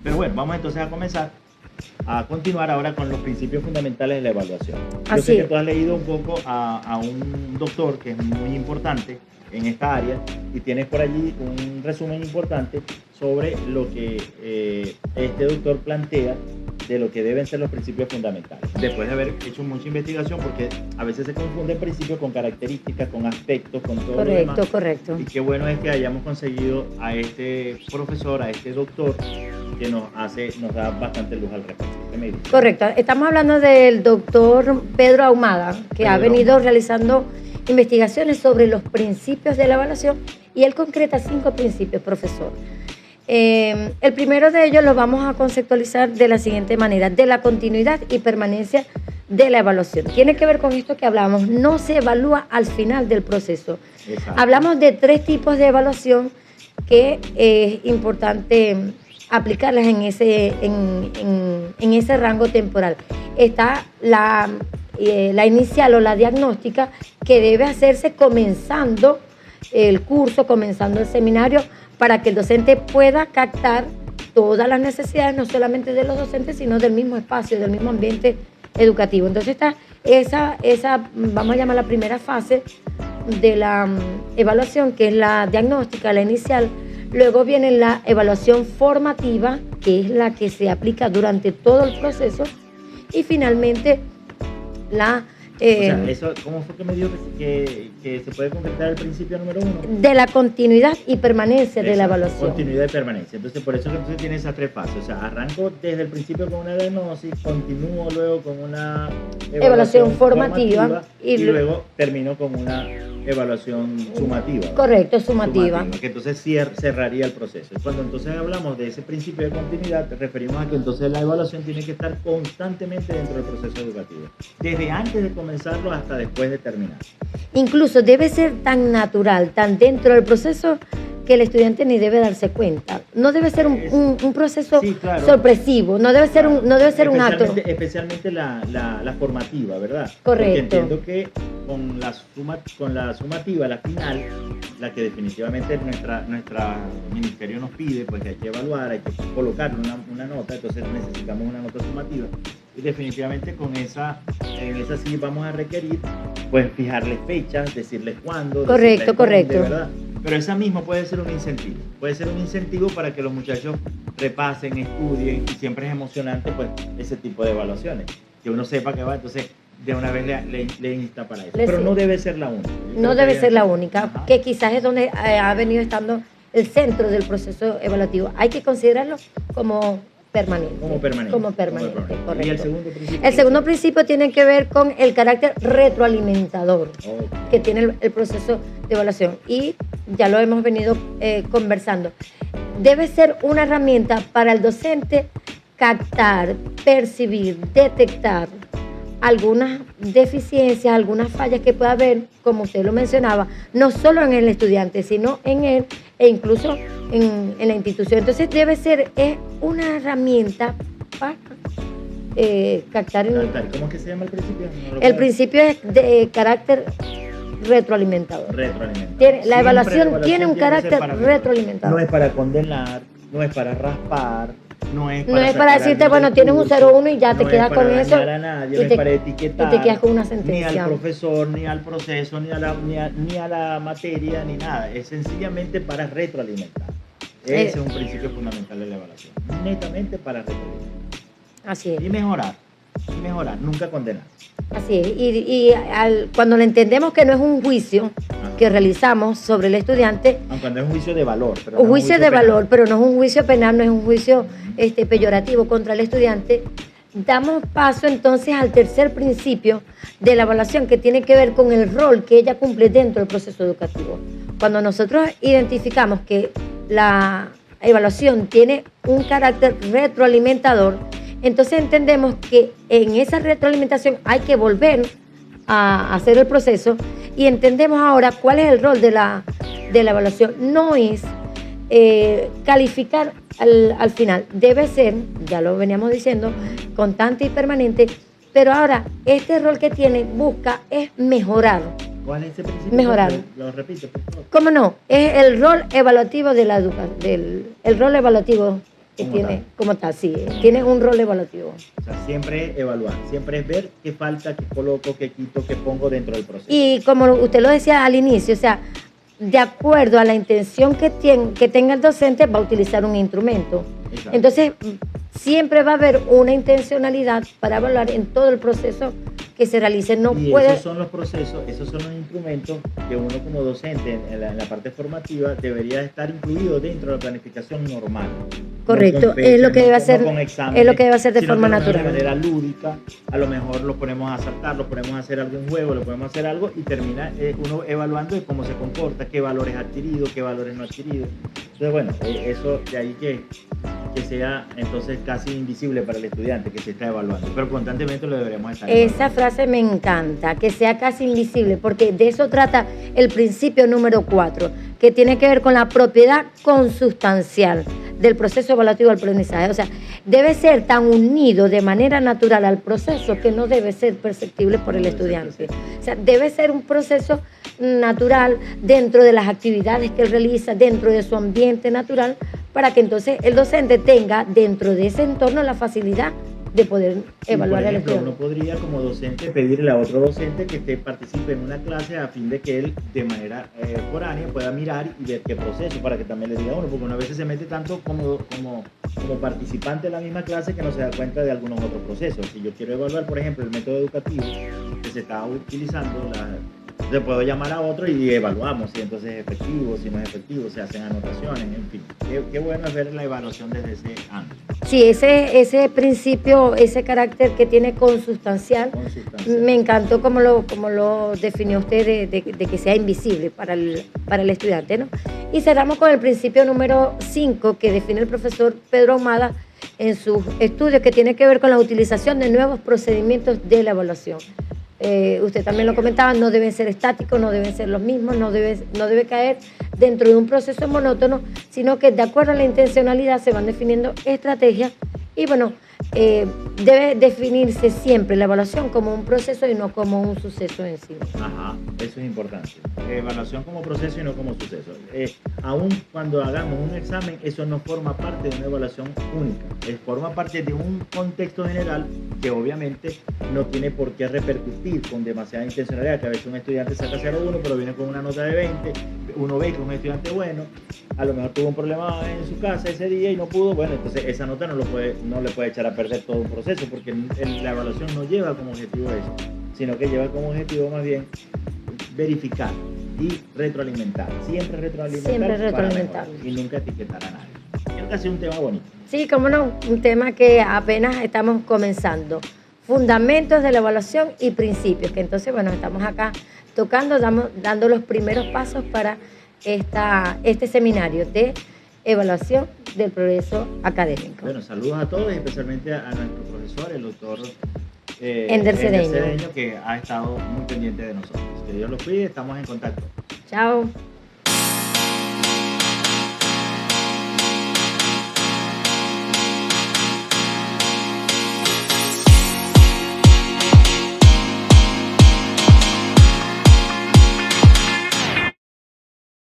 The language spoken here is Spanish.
Pero bueno, vamos entonces a continuar ahora con los principios fundamentales de la evaluación. Yo sé que tú has leído un poco a un doctor que es muy importante en esta área y tienes por allí un resumen importante sobre lo que este doctor plantea de lo que deben ser los principios fundamentales. Después de haber hecho mucha investigación, porque a veces se confunde el principio con características, con aspectos, con todo lo demás. Correcto. Y qué bueno es que hayamos conseguido a este profesor, a este doctor, que nos da bastante luz al respecto. ¿Qué me dices? Correcto. Estamos hablando del doctor Pedro Ahumada, que ha venido realizando investigaciones sobre los principios de la evaluación y él concreta 5 principios, profesor. El primero de ellos lo vamos a conceptualizar de la siguiente manera: de la continuidad y permanencia de la evaluación. Tiene que ver con esto que hablamos, no se evalúa al final del proceso. Exacto. Hablamos de 3 tipos de evaluación que es importante aplicarlas en ese rango temporal. Está la inicial o la diagnóstica, que debe hacerse comenzando el curso, comenzando el seminario, para que el docente pueda captar todas las necesidades, no solamente de los docentes, sino del mismo espacio, del mismo ambiente educativo. Entonces está esa vamos a llamar la primera fase de la evaluación, que es la diagnóstica, la inicial. Luego viene la evaluación formativa, que es la que se aplica durante todo el proceso. Y finalmente la... eso, ¿cómo fue que me dijo que se puede concretar el principio número 1? De la continuidad y permanencia de la evaluación. Continuidad y permanencia. Entonces, por eso que entonces tiene esas 3 fases. O sea, arranco desde el principio con una diagnosis, continúo luego con una evaluación formativa y luego termino con una evaluación sumativa. Correcto, sumativa. Que entonces cerraría el proceso. Y cuando entonces hablamos de ese principio de continuidad, referimos a que entonces la evaluación tiene que estar constantemente dentro del proceso educativo, desde antes de comenzarlo hasta después de terminar. Incluso debe ser tan natural, tan dentro del proceso, que el estudiante ni debe darse cuenta. No debe ser un proceso sorpresivo, no debe ser un acto. Especialmente la formativa, ¿verdad? Correcto. Porque entiendo que con la sumativa, la final, la que definitivamente nuestra ministerio nos pide, pues que hay que evaluar, hay que colocarle una nota, entonces necesitamos una nota sumativa. Y definitivamente en esa sí vamos a requerir, pues fijarle fechas, decirles cuándo. Correcto. ¿Verdad? Pero esa misma puede ser un incentivo para que los muchachos repasen, estudien, y siempre es emocionante pues ese tipo de evaluaciones, que uno sepa que va, entonces de una vez le insta para eso. Pero no debe ser la única. No debe ser la única, que quizás es donde ha venido estando el centro del proceso evaluativo. Hay que considerarlo como permanente. Como permanente, correcto. ¿Y el segundo principio? El segundo principio tiene que ver con el carácter retroalimentador que tiene el proceso de evaluación. Y ya lo hemos venido conversando. Debe ser una herramienta para el docente captar, percibir, detectar algunas deficiencias, algunas fallas que pueda haber, como usted lo mencionaba, no solo en el estudiante, sino en él e incluso en la institución. Entonces debe ser una herramienta para captar. ¿Cómo es que se llama el principio? El principio es de carácter retroalimentador. La evaluación tiene un carácter retroalimentador. No es para condenar, no es para raspar. No es para decirte, bueno, tienes un 0-1 y ya te quedas con eso. No es para dañar a nadie, no es para etiquetar. Y te quedas con una sentencia. Ni al profesor, ni al proceso, ni a la materia, ni nada. Es sencillamente para retroalimentar. Ese es un principio fundamental de la evaluación. Netamente para retroalimentar. Así es. Y mejorar, nunca condenar. Así es. Cuando le entendemos que no es un juicio que realizamos sobre el estudiante. Aunque no es un juicio de valor. Pero un juicio de valor, pero no es un juicio penal, no es un juicio peyorativo contra el estudiante. Damos paso entonces al tercer principio de la evaluación, que tiene que ver con el rol que ella cumple dentro del proceso educativo. Cuando nosotros identificamos que la evaluación tiene un carácter retroalimentador, entonces entendemos que en esa retroalimentación hay que volver a hacer el proceso, y entendemos ahora cuál es el rol de la evaluación. No es calificar al final, debe ser, ya lo veníamos diciendo, constante y permanente, pero ahora este rol que tiene es mejorar. ¿Cuál es ese principio? Mejorar. Lo repito, por favor. ¿Cómo no? Es el rol evaluativo de la educación, el rol evaluativo como tal, sí, tiene un rol evaluativo. O sea, siempre es evaluar, siempre es ver qué falta, qué coloco, qué quito, qué pongo dentro del proceso. Y como usted lo decía al inicio, o sea, de acuerdo a la intención que tenga el docente, va a utilizar un instrumento. Exacto. Entonces, siempre va a haber una intencionalidad para evaluar en todo el proceso que se realice. Esos son los procesos, esos son los instrumentos que uno como docente en la parte formativa debería estar incluido dentro de la planificación normal. Correcto, es lo que debe hacer, es lo que debe hacer de forma natural. De manera lúdica, a lo mejor lo ponemos a saltar, lo ponemos a hacer algún juego, lo ponemos a hacer algo y termina uno evaluando de cómo se comporta, qué valores ha adquirido, qué valores no ha adquirido. Entonces, bueno, eso de ahí que sea entonces casi invisible para el estudiante que se está evaluando, pero constantemente lo deberíamos estar evaluando. Esa frase me encanta, que sea casi invisible, porque de eso trata el principio número 4, que tiene que ver con la propiedad consustancial del proceso evaluativo del aprendizaje. O sea, debe ser tan unido de manera natural al proceso que no debe ser perceptible por el estudiante. O sea, debe ser un proceso natural dentro de las actividades que él realiza, dentro de su ambiente natural, para que entonces el docente tenga dentro de ese entorno la facilidad de poder evaluar al estudiante. Uno podría como docente pedirle a otro docente que participe en una clase a fin de que él de manera foránea pueda mirar y ver qué proceso, para que también le diga a uno, porque una vez se mete tanto como participante de la misma clase que no se da cuenta de algunos otros procesos. Si yo quiero evaluar, por ejemplo, el método educativo que se está utilizando, le puedo llamar a otro y evaluamos si entonces es efectivo, si no es efectivo, se hacen anotaciones, en fin. Qué bueno es ver la evaluación desde ese ángulo. Sí, ese principio, ese carácter que tiene consustancial, me encantó como lo definió usted de que sea invisible para el estudiante, ¿no? Y cerramos con el principio número 5 que define el profesor Pedro Ahumada en sus estudios, que tiene que ver con la utilización de nuevos procedimientos de la evaluación. Usted también lo comentaba, no deben ser estáticos, no deben ser los mismos, no debe caer dentro de un proceso monótono, sino que de acuerdo a la intencionalidad se van definiendo estrategias y bueno, debe definirse siempre la evaluación como un proceso y no como un suceso en sí. Ajá, eso es importante. Evaluación como proceso y no como suceso. Aún cuando hagamos un examen, eso no forma parte de una evaluación única. Forma parte de un contexto general que obviamente no tiene por qué repercutir con demasiada intencionalidad, que a veces un estudiante saca 0,1 pero viene con una nota de 20, uno ve que es un estudiante bueno, a lo mejor tuvo un problema en su casa ese día y no pudo, bueno, entonces esa nota no le puede echar a perder todo un proceso, porque la evaluación no lleva como objetivo eso, sino que lleva como objetivo más bien verificar y retroalimentar, siempre retroalimentar y nunca etiquetar a nadie. Creo que ha sido un tema bonito. Sí, cómo no, un tema que apenas estamos comenzando. Fundamentos de la evaluación y principios, que entonces, bueno, estamos acá tocando, dando los primeros pasos para este seminario de evaluación del progreso académico. Bueno, saludos a todos y especialmente a nuestro profesor, el doctor Ender Cedeño, que ha estado muy pendiente de nosotros. Que Dios los cuide, estamos en contacto. Chao.